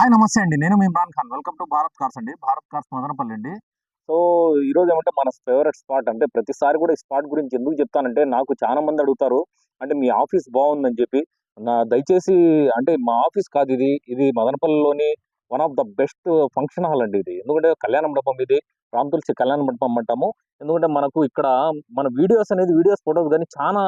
Hi నమస్తే అండి. నేను మీ Imran Khan. Welcome to Bharat cars అండి. భారత్ కార్స్ మదనపల్లి అండి. సో, ఈరోజు ఏమంటే మన ఫేవరెట్ స్పాట్ అంటే ప్రతిసారి కూడా ఈ స్పాట్ గురించి ఎందుకు చెప్తానంటే నాకు చాలా మంది అడుగుతారు. అంటే మీ ఆఫీస్ బావుందని చెప్పి. దయచేసి అంటే మా ఆఫీస్ కాదు ఇది. ఇది మదనపల్లిలోని one of the best function hall అండి ఇది. ఎందుకంటే కళ్యాణ మండపం ఇది. రామ్ తులసి కళ్యాణ మండపం అంటాము. ఎందుకంటే మనకు ఇక్కడ మన వీడియోస్, ఫోటోస్ గాని చానా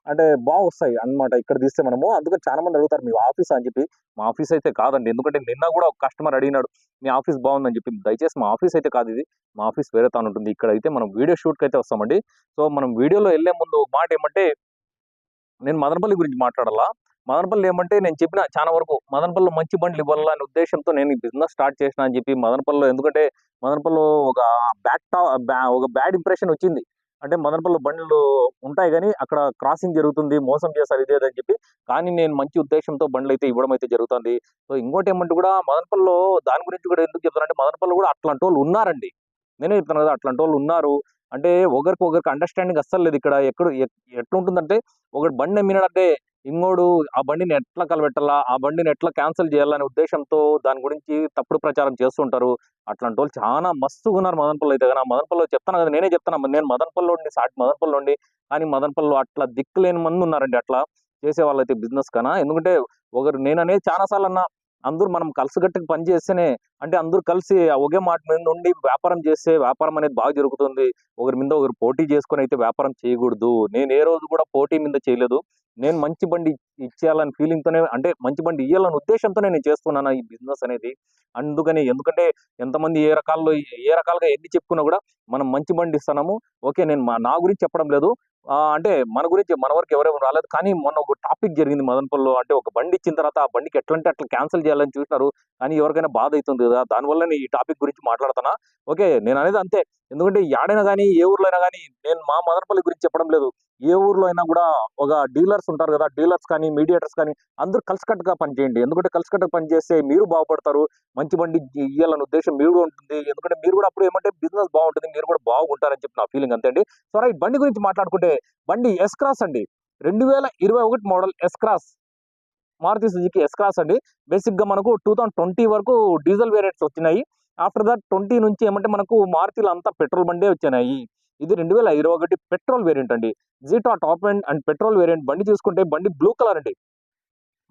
అంటే బాగొస్తాయి అన్నమాట ఇక్కడ తీస్తే మనము. అందుకని చాలా మంది అడుగుతారు మీ ఆఫీసా అని చెప్పి. మా ఆఫీస్ అయితే కాదండి. ఎందుకంటే నిన్న గూడా ఒక కస్టమర్ అడిగినాడు. మీ ఆఫీస్ బావుందని జెప్పి. దయచేసి మా ఆఫీస్ అయితే కాదిది. మా ఆఫీస్ వేరే తానుంటుంది. ఇక్కడైతే మనం వీడియో షూట్‌కయితే వస్తామండి. సో, మనం వీడియోలో ఎళ్ళే ముందు ఒక మాటేమంటే, నేను మదనపల్లి గురించి మాట్లాడాలా. మదనపల్లి ఏమంటే నేను చెప్పిన చానా వరకు మదనపల్లిలో మంచి బండ్లివ్వాలా అనే ఉద్దేశ్యంతో నేను ఈ బిజినెస్ స్టార్ట్ చేసినా అని జెప్పి మదనపల్లిలో ఎందుకంటే మదనపల్లిలో ఒక బ్యాడ్ టా బ్యా ఒక బ్యాడ్ ఇంప్రెషన్ ఒచ్చింది. అంటే మదనపల్లిలో బండ్లు ఉంటాయి గానీ, అక్కడ క్రాసింగ్ జరుగుతుంది, మోసం చేస్తారు ఇది అది అని చెప్పి. కానీ నేను మంచి ఉద్దేశ్యంతో బండ్లయితే ఇవ్వడం అయితే జరుగుతుంది. సో, ఇంకోటేమంటే గూడా మదనపల్లిలో దాని గురించి గూడా ఎందుకు చెప్తానంటే మదనపల్లిలో గూడా అట్లాంటోళ్ళు ఉన్నారండి. నేనే చెప్తాను గదా! అట్లాంటోళ్ళు ఉన్నారు. అంటే ఒకరికి అండర్‌స్టాండింగ్ అస్సలు లేదు ఇక్కడ. ఎట్లుంటుందంటే ఒకడు బండి అమ్మినాడంటే ఇంగోడు ఆ బండిని ఎట్లా కలబెట్టాలా? ఆ బండిని ఎట్లా క్యాన్సెల్ చేయాలా? అనే ఉద్దేశ్యంతో దాని గురించి తప్పుడు ప్రచారం చేస్తుంటారు. అట్లాంటోళ్ళు చానా మస్తుగున్నారు మదనపల్లిలో అయితే గాన. మదనపల్లిలో చెప్తాను గదా! నేనే చెప్తాను. నేను మదనపల్లోడిని మదనపల్లోడిని. కానీ మదనపల్లిలో అట్లా దిక్కులేని మందున్నారండి అట్లా చేసేవాళ్ళైతే బిజినెస్ ఎందుకంటే నేననేది చానా సార్లన్నా. అందరూ మనం కలిసికట్టుగా పని చేస్తేనే అంటే అందరూ కలిసి ఒకే మాట మీద ఉండి వ్యాపారం చేస్తే వ్యాపారం అనేది బాగా జరుగుతుంది. ఒకరి మీద ఒకరు పోటీ చేసుకొనైతే వ్యాపారం చేయగూడదు. నేను ఏ రోజు కూడా పోటీ మీద చేయలేదు. నేను మంచి బండి ఇచ్చేయాలని ఫీలింగ్‌తోనే అంటే మంచి బండి ఇయ్యాలనే ఉద్దేశ్యంతోనే నేను చేస్తున్నాను ఈ బిజినెస్ అనేది. ఎందుకంటే ఎంతమంది ఏ రకాలుగా ఎన్ని చెప్పుకున్నా గూడా మనం మంచి బండి ఇస్తున్నాము. ఓకే. నేను నా గురించి చెప్పడం లేదు. అంటే మన గురించి మన వరకు ఎవరెవరు రాలేదు. కానీ మొన్న ఒక టాపిక్ జరిగింది మదనపల్లిలో. అంటే ఒక బండి ఇచ్చిన తర్వాత ఆ బండికి ఎట్లంటే అట్లా క్యాన్సెల్ చేయాలని చూసినారు. కానీ ఎవరికైనా బాధ అయితుంది గదా! దానివల్లనే ఈ టాపిక్ గురించి మాట్లాడుతున్నా. ఓకే. నేననేది అంతే. ఎందుకంటే యాడైనా గాని, ఏ ఊర్లో అయినా గాని నేను మా మదనపల్లి గురించి చెప్పడం లేదు. ఏ ఊర్లో అయినా గూడా ఒక డీలర్స్ ఉంటారు గదా! డీలర్స్ కానీ, మీడియేటర్స్ కానీ అందరూ కలిసికట్టుగా పనిచేయండి. ఎందుకంటే కలిసికట్టుగా పనిచేస్తే మీరు బాగుపడతారు. మంచి బండి ఇయ్యాలనే ఉద్దేశ్యం మీకు ఉంటుంది. ఎందుకంటే మీరు గూడా అప్పుడు ఏమంటే బిజినెస్ బావుంటుంది. మీరు గూడా బాగుంటారని చెప్పి నా ఫీలింగ్ అంతే అండి. సో, రైట్ బండి గురించి మాట్లాడుకుంటే బండి ఎస్ క్రాస్ అండి. 2021 model S cross. Maruti Suzuki S cross అండి. బేసిక్‌గా మనకు 2020 వరకు డీజిల్ వేరియంట్స్ వచ్చినాయి. ఆఫ్టర్ థట్ 20 నుంచి ఏమంటే మనకు మారుతిలో అంతా పెట్రోల్ బండే వచ్చినాయి. ఇది 2021 పెట్రోల్ వేరియంట్ అండి. Zeta top end and petrol variant బండి చూసుకుంటే బండి బ్లూ కలర్ అండి.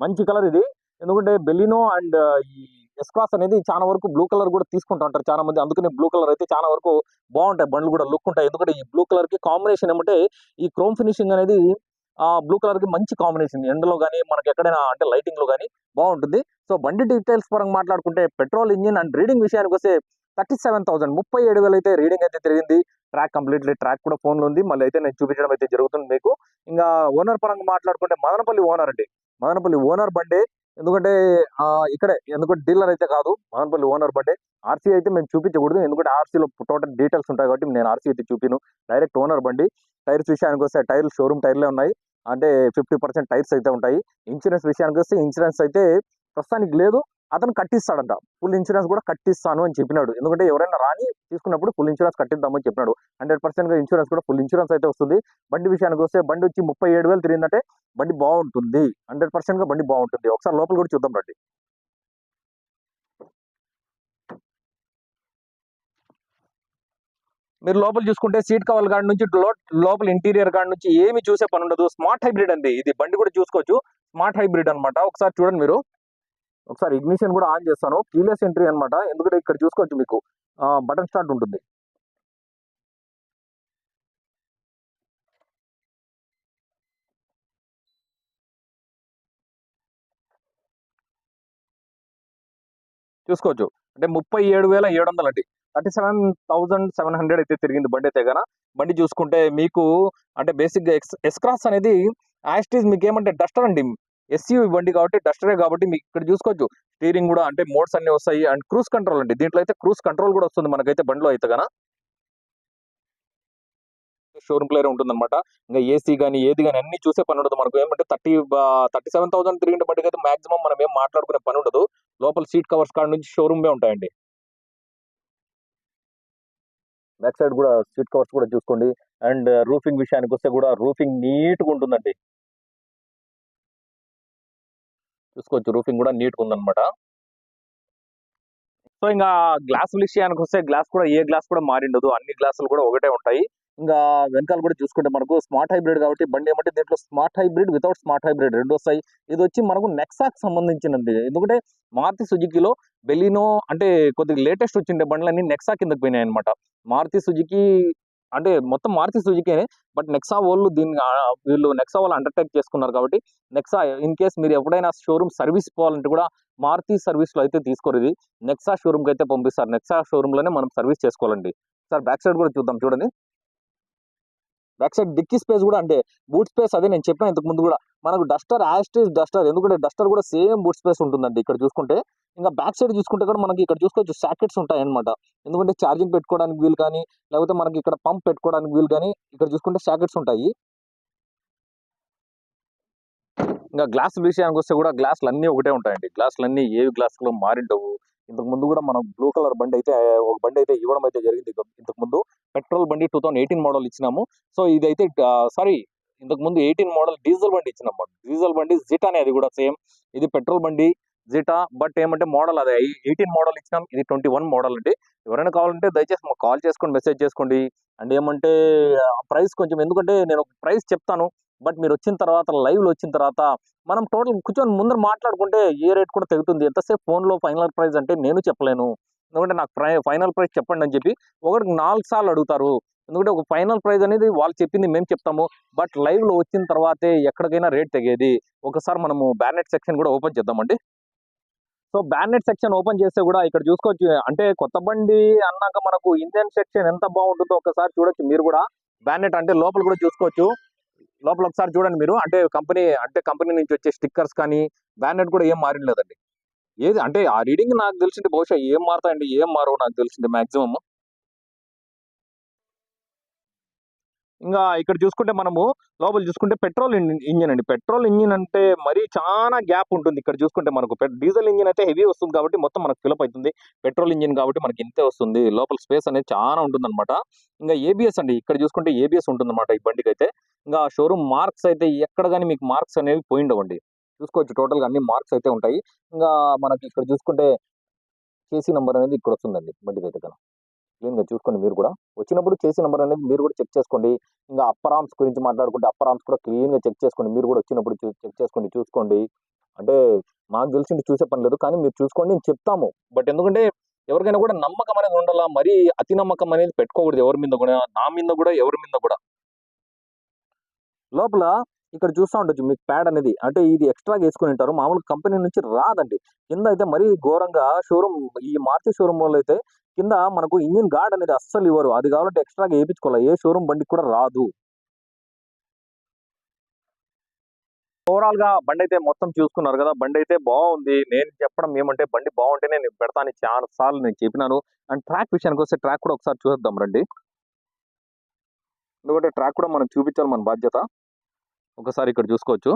మంచి కలర్ ఇది. ఎందుకంటే బెలినో అండ్ ఈ ఎస్ క్రాస్ అనేది చాలా వరకు బ్లూ కలర్ కూడా తీసుకుంటా ఉంటారు చాలా మంది. అందుకనే బ్లూ కలర్ అయితే చాలా వరకు బావుంటాయి. బండ్లు కూడా లుక్ ఉంటాయి. ఎందుకంటే ఈ బ్లూ కలర్‌కి కాంబినేషన్ ఏమంటే ఈ క్రోమ్ ఫినిషింగ్ అనేది బ్లూ కలర్‌కి మంచి కాంబినేషన్. ఎండలో గాని, మనకెక్కడైనా అంటే లైటింగ్‌లో గాని బావుంటుంది. సో, బండి డీటెయిల్స్ పరంగా మాట్లాడుకుంటే పెట్రోల్ ఇంజిన్ అండ్ రీడింగ్ విషయానికొస్తే 37,000 37,000 అయితే రీడింగ్ అయితే తిరిగింది. ట్రాక్ కూడా ఫోన్‌లో ఉంది. మళ్ళీ అయితే నేను చూపించడం అయితే జరుగుతుంది మీకు. ఇంగా ఓనర్ పరంగా మాట్లాడుకుంటే మదనపల్లి ఓనర్ అండి. మదనపల్లి ఓనర్ బండే. ఎందుకంటే ఇక్కడే ఎందుకంటే డీలర్ అయితే కాదు. మదనపల్లి ఓనర్ బండే. ఆర్‌సీ అయితే మేము చూపించకూడదు. ఎందుకంటే ఆర్‌సీలో టోటల్ డీటెయిల్స్ ఉంటాయి కాబట్టి నేను ఆర్‌సీ అయితే చూపియను. డైరెక్ట్ ఓనర్ బండి. టైర్స్ విషయానికొస్తే టైర్లు షోరూమ్ టైర్లే ఉన్నాయి. అంటే 50% టైర్స్ అయితే ఉంటాయి. ఇన్స్యూరెన్స్ విషయానికొస్తే ఇన్స్యూరెన్స్ అయితే ప్రస్తుతానికి లేదు. అతను కట్టిస్తాడంట. ఫుల్ ఇన్స్యూరెన్స్ కూడా కట్టిస్తాను అని చెప్పినాడు. ఎందుకంటే ఎవరైనా రాని తీసుకున్నప్పుడు ఫుల్ ఇన్స్యూరెన్స్ కట్టిద్దామని చెప్పినాడు. 100% ఇన్స్యూరెన్స్ కూడా ఫుల్ ఇన్స్యూరెన్స్ అయితే వస్తుంది. బండి విషయానికొస్తే బండి వచ్చి 37,000 తిరిగిందంటే బండి బావుంటుంది. 100%గా బండి బావుంటుంది. ఒకసారి లోపల కూడా చూద్దాం రండి. మీరు లోపల చూసుకుంటే సీట్ కవర్ల కాడ నుంచి లోపల ఇంటీరియర్ కాడ నుంచి ఏమి చూసే పనుండదు. స్మార్ట్ హైబ్రిడ్ అండి. ఇది బండి కూడా చూసుకోవచ్చు. స్మార్ట్ హైబ్రిడ్ అన్నమాట. ఒకసారి చూడండి మీరు. ఒకసారి ఇగ్నిషన్ కూడా ఆన్ చేస్తాను. కీలెస్ ఎంట్రీ అన్నమాట. ఎందుకంటే ఇక్కడ చూసుకోవచ్చు మీకు బటన్ స్టార్ట్ ఉంటుంది. చూసుకోవచ్చు. అంటే 37,700 అండి. 37,700 అయితే తిరిగింది బండయితే గన. బండి చూసుకుంటే మీకు అంటే బేసిక్‌గా ఎస్ క్రాస్ అనేది యాజ్ ఇట్ ఈజ్ మీకేమంటే డస్టర్ అండి. ఎస్‌యూవీ బండి కాబట్టి డస్టరే కాబట్టి మీకు ఇక్కడ చూసుకోవచ్చు. స్టీరింగ్ గూడా అంటే మోడ్స్ అన్నీ వస్తాయి. అండ్ క్రూజ్ కంట్రోల్ అండి. దీంట్లో అయితే క్రూజ్ కంట్రోల్ గూడా వస్తుంది మనకైతే బండిలో అయితే గన. షోరూమ్ క్లియరే ఉంటుందన్నమాట. ఇంక ఏసీ గాని, ఏది గాని అన్నీ చూసే పనుండదు. మనకు ఏమంటే 37,000 తిరిగిన బండికైతే మాక్సిమం మనం ఏం మాట్లాడుకునే పనుండదు. లోపల సీట్ కవర్స్ కాడ నుంచి షోరూమ్‌వే ఉంటాయండి. బ్యాక్ సైడ్ గూడా సీట్ కవర్స్ కూడా చూసుకోండి. అండ్ రూఫింగ్ విషయానికొస్తే గూడా రూఫింగ్ నీట్‌గుంటుందండి. చూసుకోవచ్చు రూఫింగ్ గూడా నీట్‌గుందనమాట. సో ఇంకా గ్లాస్ విషయానికి వస్తే గ్లాస్ కూడా ఏ గ్లాస్ కూడా మారిండదు, అన్ని గ్లాసులు కూడా ఒకటే ఉంటాయి. ఇంకా వెనకాల కూడా చూసుకుంటే మనకు స్మార్ట్ హైబ్రిడ్ కాబట్టి బండి ఏమంటే దీంట్లో smart hybrid without smart hybrid రెండు వస్తాయి. ఇది వచ్చి మనకు నెక్సాకి సంబంధించినది. ఎందుకంటే మారుతి సుజుకిలో బెలినో అంటే కొద్దిగా లేటెస్ట్ వచ్చిండే బండ్లన్నీ నెక్సా కిందకి పోయినాయి అనమాట. మారుతి సుజుకి అంటే మొత్తం మారుతి సుజుకినే, బట్ నెక్సా వాళ్ళు వీళ్ళు నెక్సా వాళ్ళు అండర్టేక్ చేసుకున్నారు కాబట్టి నెక్సా ఇన్ కేస్ మీరు ఎప్పుడైనా షోరూమ్ సర్వీస్ పోవాలంటే కూడా మారుతి సర్వీస్ లో అయితే తీసుకోరు, ఇది నెక్సా షోరూమ్ కి అయితే పంపిస్తారు. నెక్సా షోరూమ్ లోనే మనం సర్వీస్ చేసుకోవాలండి. సార్ బ్యాక్ సైడ్ కూడా చూద్దాం చూడండి. బ్యాక్ సైడ్ డిక్కీ స్పేస్ కూడా అంటే బూట్ స్పేస్ అదే నేను చెప్పిన ఇంతకు ముందు కూడా మనకు డస్టర్ యాస్టీస్ డస్టర్, ఎందుకంటే డస్టర్ కూడా సేమ్ బూట్ స్పేస్ ఉంటుందండి ఇక్కడ చూసుకుంటే. ఇంకా బ్యాక్ సైడ్ చూసుకుంటే కూడా మనకి ఇక్కడ చూసుకోవచ్చు సాకెట్స్ ఉంటాయి అనమాట. ఎందుకంటే ఛార్జింగ్ పెట్టుకోవడానికి వీలు కానీ లేకపోతే మనకి ఇక్కడ పంప్ పెట్టుకోవడానికి వీలు కానీ ఇక్కడ చూసుకుంటే సాకెట్స్ ఉంటాయి. ఇంకా గ్లాస్ విషయానికి వస్తే కూడా గ్లాసులు అన్నీ ఒకటే ఉంటాయండి. గ్లాసులు అన్నీ ఏ గ్లాసులు మారిండవు. ఇంతకు ముందు కూడా మనం బ్లూ కలర్ బండి అయితే ఒక బండి అయితే ఇవ్వడం అయితే జరిగింది. ఇంతకు ముందు పెట్రోల్ బండి 2018 మోడల్ ఇచ్చినాము. సో ఇదైతే సారీ ఇంతకు ముందు 18 మోడల్ డీజిల్ బండి ఇచ్చినాము. డీజిల్ బండి జిటా అనేది కూడా సేమ్, ఇది పెట్రోల్ బండి జిటా, బట్ ఏమంటే మోడల్ అదే 18 మోడల్ ఇచ్చినాం, ఇది 21 మోడల్ అండి. ఎవరైనా కావాలంటే దయచేసి మాకు కాల్ చేసుకోండి, మెసేజ్ చేసుకోండి. అండ్ ఏమంటే ప్రైస్ కొంచెం, ఎందుకంటే నేను ప్రైస్ చెప్తాను బట్ మీరు వచ్చిన తర్వాత లైవ్లో వచ్చిన తర్వాత మనం టోటల్ కూర్చొని ముందర మాట్లాడుకుంటే ఏ రేట్ కూడా తెగుతుంది. ఎంతసేపు ఫోన్లో ఫైనల్ ప్రైస్ అంటే నేను చెప్పలేను, ఎందుకంటే నాకు ఫైనల్ ప్రైస్ చెప్పండి అని చెప్పి ఒకటికి 4 సార్లు అడుగుతారు. ఎందుకంటే ఒక ఫైనల్ ప్రైస్ అనేది వాళ్ళు చెప్పింది మేము చెప్తాము, బట్ లైవ్లో వచ్చిన తర్వాతే ఎక్కడికైనా రేట్ తెగేది. ఒకసారి మనము బ్యానెట్ సెక్షన్ కూడా ఓపెన్ చేద్దామండి. సో బ్యానెట్ సెక్షన్ ఓపెన్ చేస్తే కూడా ఇక్కడ చూసుకోవచ్చు, అంటే కొత్త బండి అన్నాక మనకు ఇంజన్ సెక్షన్ ఎంత బాగుంటుందో ఒకసారి చూడొచ్చు మీరు కూడా. బ్యానెట్ అంటే లోపల కూడా చూసుకోవచ్చు, లోపల ఒకసారి చూడండి మీరు. అంటే కంపెనీ నుంచి వచ్చే స్టిక్కర్స్ కానీ బ్యానెట్ కూడా ఏం మారలేదండి. ఏది అంటే ఆ రీడింగ్ నాకు తెలిసింది బహుశా ఏం మారుతాయండి, ఏం మారవు నాకు తెలిసింది మాక్సిమం. ఇంకా ఇక్కడ చూసుకుంటే మనము లోపల చూసుకుంటే పెట్రోల్ ఇంజిన్ అండి. పెట్రోల్ ఇంజిన్ అంటే మరీ చాలా గ్యాప్ ఉంటుంది. ఇక్కడ చూసుకుంటే మనకు డీజిల్ ఇంజిన్ అయితే హెవీ వస్తుంది కాబట్టి మొత్తం మనకు ఫిలప్ అవుతుంది. పెట్రోల్ ఇంజిన్ కాబట్టి మనకి ఇంతే వస్తుంది. లోపల స్పేస్ అనేది చాలా ఉంటుంది అనమాట. ఇంకా ఏబిఎస్ అండి, ఇక్కడ చూసుకుంటే ఏబిఎస్ ఉంటుంది అనమాట ఈ బండికి అయితే. ఇంకా షోరూమ్ మార్క్స్ అయితే ఎక్కడ కానీ మీకు మార్క్స్ అనేవి పోయిండవండి. చూసుకోవచ్చు టోటల్ గా అన్ని మార్క్స్ అయితే ఉంటాయి. ఇంకా మనకి ఇక్కడ చూసుకుంటే కేసీ నెంబర్ అనేది ఇక్కడ వస్తుందండి బండికి అయితే కదా. క్లీన్ గా చూసుకోండి మీరు కూడా. వచ్చినప్పుడు చేసే నెంబర్ అనేది మీరు కూడా చెక్ చేసుకోండి. ఇంకా అప్పర్ ఆర్మ్స్ గురించి మాట్లాడుకుంటే అప్పర్ ఆర్మ్స్ కూడా క్లీన్ గా చెక్ చేసుకోండి. మీరు కూడా వచ్చినప్పుడు చెక్ చేసుకోండి, చూసుకోండి. అంటే మాకు తెలిసింది చూసే పని లేదు, కానీ మీరు చూసుకోండి, నేను చెప్తాము. బట్ ఎందుకంటే ఎవరికైనా కూడా నమ్మకం అనేది ఉండాలా, మరీ అతి నమ్మకం అనేది పెట్టుకోకూడదు ఎవరి మీద కూడా, నా మీద కూడా ఎవరి మీద కూడా. లోపల ఇక్కడ చూస్తూ ఉండొచ్చు మీకు ప్యాడ్ అనేది, అంటే ఇది ఎక్స్ట్రాగా వేసుకుని ఉంటారు, మామూలు కంపెనీ నుంచి రాదండి. కింద అయితే మరీ ఘోరంగా షోరూమ్, ఈ మారుతి షోరూమ్ వాళ్ళు అయితే కింద మనకు ఇంజిన్ గార్డ్ అనేది అస్సలు ఇవ్వరు. అది కావాలంటే ఎక్స్ట్రాగా వేయించుకోవాలి, ఏ షోరూమ్ బండికి కూడా రాదు. ఓవరాల్ గా బండి అయితే మొత్తం చూసుకున్నారు కదా. బండి అయితే బాగుంది. నేను చెప్పడం ఏమంటే బండి బాగుంటేనే నేను పెడతాను, చాలా సార్లు నేను చెప్పినాను. అండ్ ట్రాక్ విషయానికి వస్తే ట్రాక్ కూడా ఒకసారి చూద్దాం రండి. ఎందుకంటే ట్రాక్ కూడా మనం చూపించాలి, మన బాధ్యత. ఒకసారి ఇక్కడ చూసుకోవచ్చు,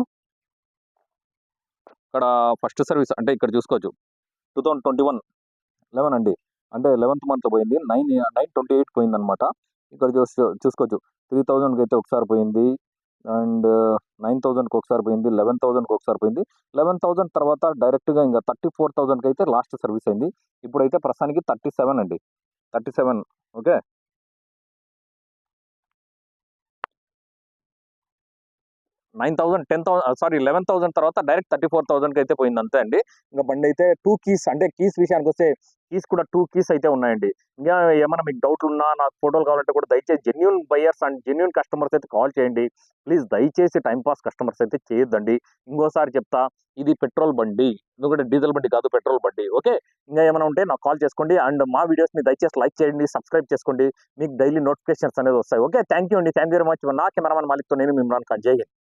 ఇక్కడ ఫస్ట్ సర్వీస్ అంటే ఇక్కడ చూసుకోవచ్చు 2021 11 అండి, అంటే 11th మంత్ పోయింది. 9/9/28 పోయింది అనమాట. ఇక్కడ చూసుకోవచ్చు 3000కి అయితే ఒకసారి పోయింది, అండ్ 9000కి ఒకసారి పోయింది, 11,000కి ఒకసారి పోయింది. 11,000 తర్వాత డైరెక్ట్గా ఇంకా 34,000కి అయితే లాస్ట్ సర్వీస్ అయింది. ఇప్పుడైతే ప్రస్తుతానికి 37 అండి, 37. ఓకే, 9,000 10,000 సారీ 11,000 తర్వాత డైరెక్ట్ 34,000కి అయితే పోయింది అంతే అండి. ఇంకా బండి అయితే 2 కీస్, అంటే కీస్ విషయానికి వస్తే కీస్ కూడా 2 కీస్ అయితే ఉన్నాయండి. ఇంకా ఏమైనా మీకు డౌట్లు ఉన్నా, నాకు ఫోటోలు కావాలంటే కూడా దయచేసి genuine buyers and genuine customers అయితే కాల్ చేయండి ప్లీజ్. దయచేసి టైంపాస్ కస్టమర్స్ అయితే చేయొద్దండి. ఇంకోసారి చెప్తా, ఇది పెట్రోల్ బండి, ఎందుకంటే డీజిల్ బండి కాదు, పెట్రోల్ బండి. ఓకే, ఇంకా ఏమైనా ఉంటే నాకు కాల్ చేసుకోండి. అండ్ మా వీడియోస్ని దయచేసి లైక్ చేయండి, సబ్స్క్రైబ్ చేసుకోండి, మీకు డైలీ నోటిఫికేషన్స్ అనేది వస్తాయి. ఓకే, థ్యాంక్ యూ అండి, థ్యాంక్ యూ వెరీ మచ్. నా కెమెరామెన్ మాలిక్తో నేను ఇమ్రాన్ ఖాన్, జై హింద్.